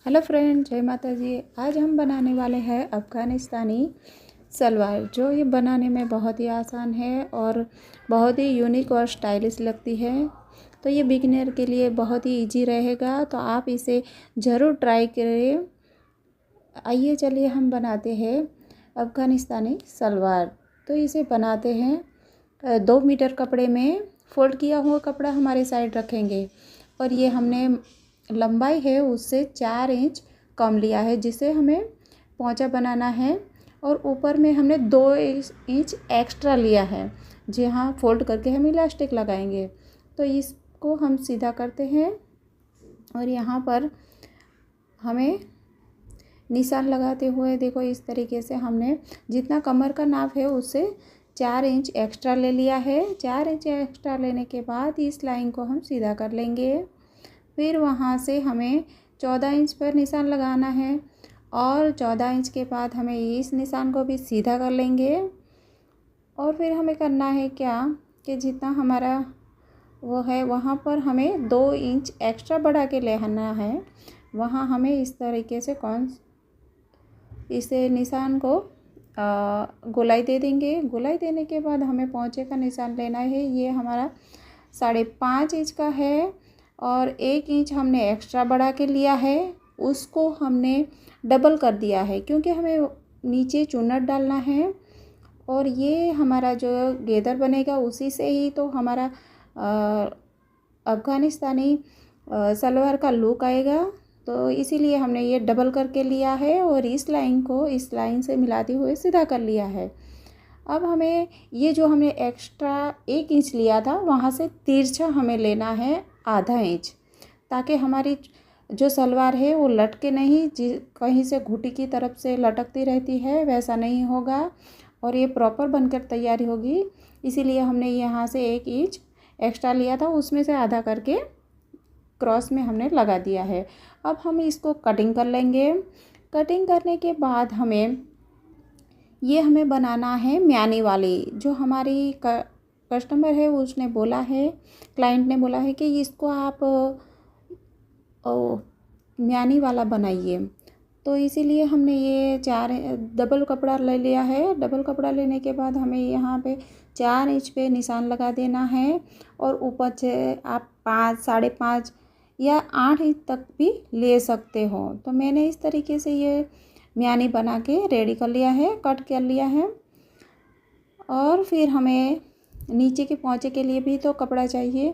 Hello friend, जय माता जी। आज हम बनाने वाले हैं अफ़गानिस्तानी सलवार। जो ये बनाने में बहुत ही आसान है और बहुत ही यूनिक और स्टाइलिश लगती है। तो ये बिगिनर के लिए बहुत ही इजी रहेगा, तो आप इसे ज़रूर ट्राई करें। आइए चलिए हम बनाते हैं अफ़गानिस्तानी सलवार। तो इसे बनाते हैं 2 मीटर कपड़े में। फ़ोल्ड किया हुआ कपड़ा हमारे साइड रखेंगे और ये हमने लंबाई है उससे 4 इंच कम लिया है, जिसे हमें पोंचा बनाना है। और ऊपर में हमने 2 इंच एक्स्ट्रा लिया है, जहाँ फोल्ड करके हम इलास्टिक लगाएंगे। तो इसको हम सीधा करते हैं और यहाँ पर हमें निशान लगाते हुए देखो, इस तरीके से हमने जितना कमर का नाप है उससे 4 इंच एक्स्ट्रा ले लिया है। 4 इंच एक्स्ट्रा लेने के बाद इस लाइन को हम सीधा कर लेंगे। फिर वहाँ से हमें 14 इंच पर निशान लगाना है और 14 इंच के बाद हमें इस निशान को भी सीधा कर लेंगे। और फिर हमें करना है क्या कि जितना हमारा वो है वहाँ पर हमें 2 इंच एक्स्ट्रा बढ़ा के लेना है। वहाँ हमें इस तरीके से इसे निशान को गोलाई दे देंगे। गोलाई देने के बाद हमें पोंचे का निशान लेना है। ये हमारा 5.5 इंच का है और 1 इंच हमने एक्स्ट्रा बढ़ा के लिया है, उसको हमने डबल कर दिया है क्योंकि हमें नीचे चुन्नट डालना है। और ये हमारा जो गेदर बनेगा उसी से ही तो हमारा अफ़गानिस्तानी सलवार का लुक आएगा। तो इसीलिए हमने ये डबल करके लिया है और इस लाइन को इस लाइन से मिलाते हुए सीधा कर लिया है। अब हमें ये जो हमने एक्स्ट्रा 1 इंच लिया था वहाँ से तिरछा हमें लेना है आधा इंच, ताकि हमारी जो सलवार है वो लटके नहीं, कहीं से घुटी की तरफ से लटकती रहती है, वैसा नहीं होगा और ये प्रॉपर बनकर तैयारी होगी। इसीलिए हमने यहाँ से 1 इंच एक्स्ट्रा लिया था, उसमें से आधा करके क्रॉस में हमने लगा दिया है। अब हम इसको कटिंग कर लेंगे। कटिंग करने के बाद हमें बनाना है म्यानी वाली। जो हमारी कस्टमर है उसने बोला है, क्लाइंट ने बोला है कि इसको आप म्यानी वाला बनाइए। तो इसीलिए हमने ये 4 डबल कपड़ा ले लिया है। डबल कपड़ा लेने के बाद हमें यहाँ पे 4 इंच पे निशान लगा देना है और ऊपर से आप 5, 5.5 या 8 इंच तक भी ले सकते हो। तो मैंने इस तरीके से ये म्यानी बना के रेडी कर लिया है, कट कर लिया है। और फिर हमें नीचे के पोंचे के लिए भी तो कपड़ा चाहिए,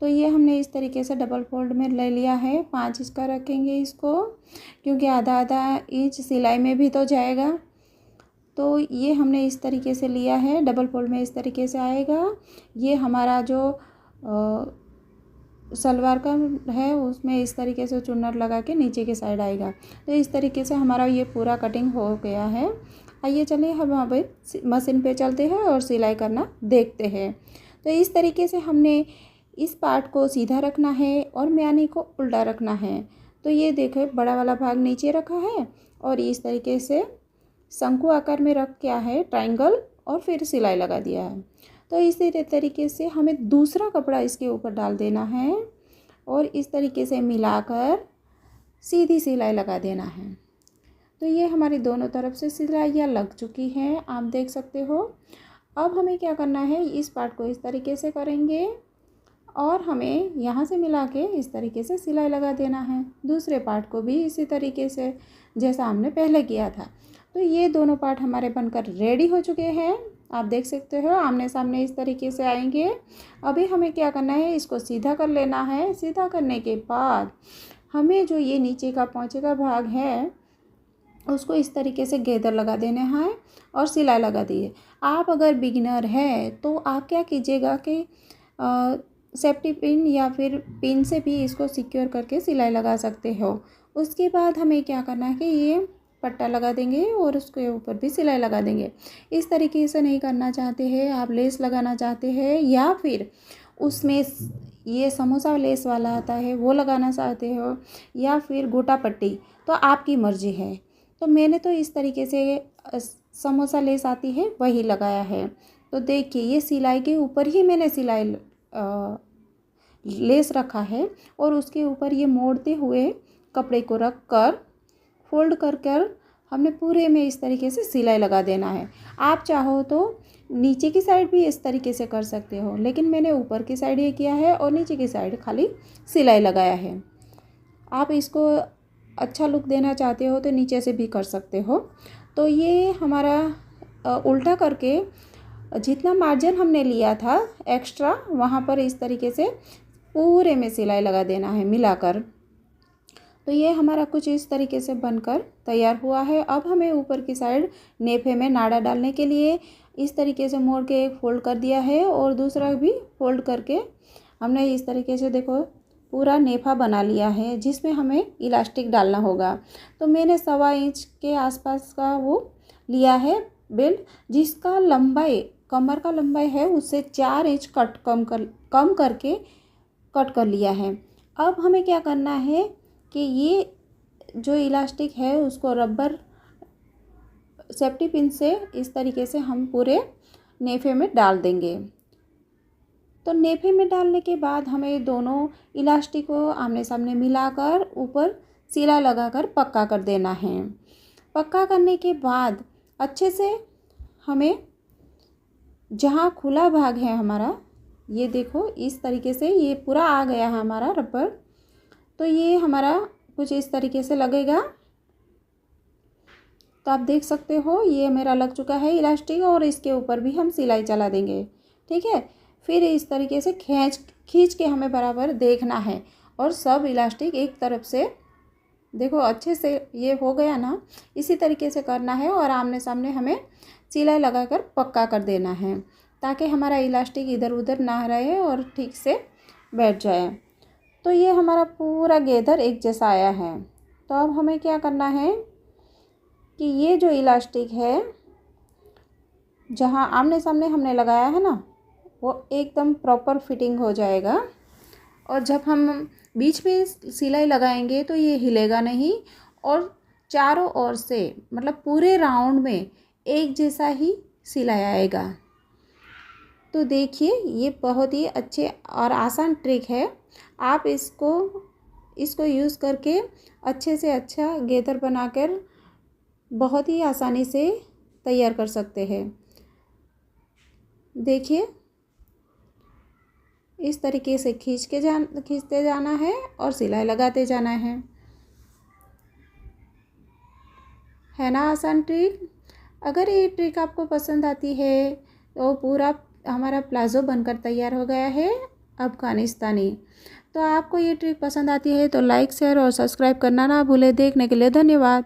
तो ये हमने इस तरीके से डबल फोल्ड में ले लिया है। 5 इंच का रखेंगे इसको, क्योंकि आधा आधा इंच सिलाई में भी तो जाएगा। तो ये हमने इस तरीके से लिया है, डबल फोल्ड में इस तरीके से आएगा। ये हमारा जो सलवार का है उसमें इस तरीके से चुन्नट लगा के नीचे के साइड आएगा। तो इस तरीके से हमारा ये पूरा कटिंग हो गया है। आइए चलिए हम अभी मशीन पे चलते हैं और सिलाई करना देखते हैं। तो इस तरीके से हमने इस पार्ट को सीधा रखना है और म्यानी को उल्टा रखना है। तो ये देखो, बड़ा वाला भाग नीचे रखा है और इस तरीके से शंकु आकार में रख क्या है ट्रायंगल, और फिर सिलाई लगा दिया है। तो इसी तरीके से हमें दूसरा कपड़ा इसके ऊपर डाल देना है और इस तरीके से मिलाकर सीधी सिलाई लगा देना है। तो ये हमारी दोनों तरफ से सिलाइयाँ लग चुकी हैं, आप देख सकते हो। अब हमें क्या करना है, इस पार्ट को इस तरीके से करेंगे और हमें यहाँ से मिला के इस तरीके से सिलाई लगा देना है। दूसरे पार्ट को भी इसी तरीके से जैसा हमने पहले किया था। तो ये दोनों पार्ट हमारे बनकर रेडी हो चुके हैं, आप देख सकते हो। आमने सामने इस तरीके से आएंगे। अभी हमें क्या करना है, इसको सीधा कर लेना है। सीधा करने के बाद हमें जो ये नीचे का पोंचे का भाग है उसको इस तरीके से गेदर लगा देने हैं और सिलाई लगा दिए। आप अगर बिगिनर है तो आप क्या कीजिएगा कि सेफ्टी पिन या फिर पिन से भी इसको सिक्योर करके सिलाई लगा सकते हो। उसके बाद हमें क्या करना है कि ये पट्टा लगा देंगे और उसके ऊपर भी सिलाई लगा देंगे। इस तरीके से नहीं करना चाहते हैं, आप लेस लगाना चाहते हैं या फिर उसमें ये समोसा लेस वाला आता है वो लगाना चाहते हो या फिर गोटा पट्टी, तो आपकी मर्ज़ी है। तो मैंने तो इस तरीके से समोसा लेस आती है वही लगाया है। तो देखिए, ये सिलाई के ऊपर ही मैंने लेस रखा है और उसके ऊपर ये मोड़ते हुए कपड़े को रख कर फोल्ड कर कर हमने पूरे में इस तरीके से सिलाई लगा देना है। आप चाहो तो नीचे की साइड भी इस तरीके से कर सकते हो, लेकिन मैंने ऊपर की साइड ये किया है और नीचे की साइड खाली सिलाई लगाया है। आप इसको अच्छा लुक देना चाहते हो तो नीचे से भी कर सकते हो। तो ये हमारा उल्टा करके जितना मार्जिन हमने लिया था एक्स्ट्रा, वहाँ पर इस तरीके से पूरे में सिलाई लगा देना है मिलाकर। तो ये हमारा कुछ इस तरीके से बनकर तैयार हुआ है। अब हमें ऊपर की साइड नेफे में नाड़ा डालने के लिए इस तरीके से मोड़ के एक फोल्ड कर दिया है और दूसरा भी फोल्ड करके हमने इस तरीके से देखो पूरा नेफा बना लिया है, जिसमें हमें इलास्टिक डालना होगा। तो मैंने 1.25 इंच के आसपास का वो लिया है बेल्ट, जिसका लंबाई कमर का लंबाई है उससे 4 इंच कम करके कट कर लिया है। अब हमें क्या करना है कि ये जो इलास्टिक है उसको रबर सेफ्टी पिन से इस तरीके से हम पूरे नेफे में डाल देंगे। तो नेफे में डालने के बाद हमें दोनों इलास्टिक को आमने सामने मिलाकर ऊपर सिलाई लगाकर पक्का कर देना है। पक्का करने के बाद अच्छे से हमें जहाँ खुला भाग है हमारा, ये देखो इस तरीके से ये पूरा आ गया है हमारा रबर। तो ये हमारा कुछ इस तरीके से लगेगा। तो आप देख सकते हो ये मेरा लग चुका है इलास्टिक, और इसके ऊपर भी हम सिलाई चला देंगे। ठीक है, फिर इस तरीके से खींच के हमें बराबर देखना है और सब इलास्टिक एक तरफ से देखो अच्छे से ये हो गया ना, इसी तरीके से करना है और आमने सामने हमें सिलाई लगाकर पक्का कर देना है, ताकि हमारा इलास्टिक इधर उधर ना रहे और ठीक से बैठ जाए। तो ये हमारा पूरा गेदर एक जैसा आया है। तो अब हमें क्या करना है कि ये जो इलास्टिक है जहाँ आमने सामने हमने लगाया है ना, वो एकदम प्रॉपर फिटिंग हो जाएगा। और जब हम बीच में सिलाई लगाएंगे तो ये हिलेगा नहीं और चारों ओर से मतलब पूरे राउंड में एक जैसा ही सिलाई आएगा। तो देखिए ये बहुत ही अच्छे और आसान ट्रिक है। आप इसको यूज़ करके अच्छे से अच्छा गेदर बनाकर बहुत ही आसानी से तैयार कर सकते हैं। देखिए इस तरीके से खींचते जाना है और सिलाई लगाते जाना है ना आसान ट्रिक। अगर ये ट्रिक आपको पसंद आती है तो पूरा हमारा प्लाज़ो बनकर तैयार हो गया है अफगानिस्तानी। तो आपको ये ट्रिक पसंद आती है तो लाइक शेयर और सब्सक्राइब करना ना भूलें। देखने के लिए धन्यवाद।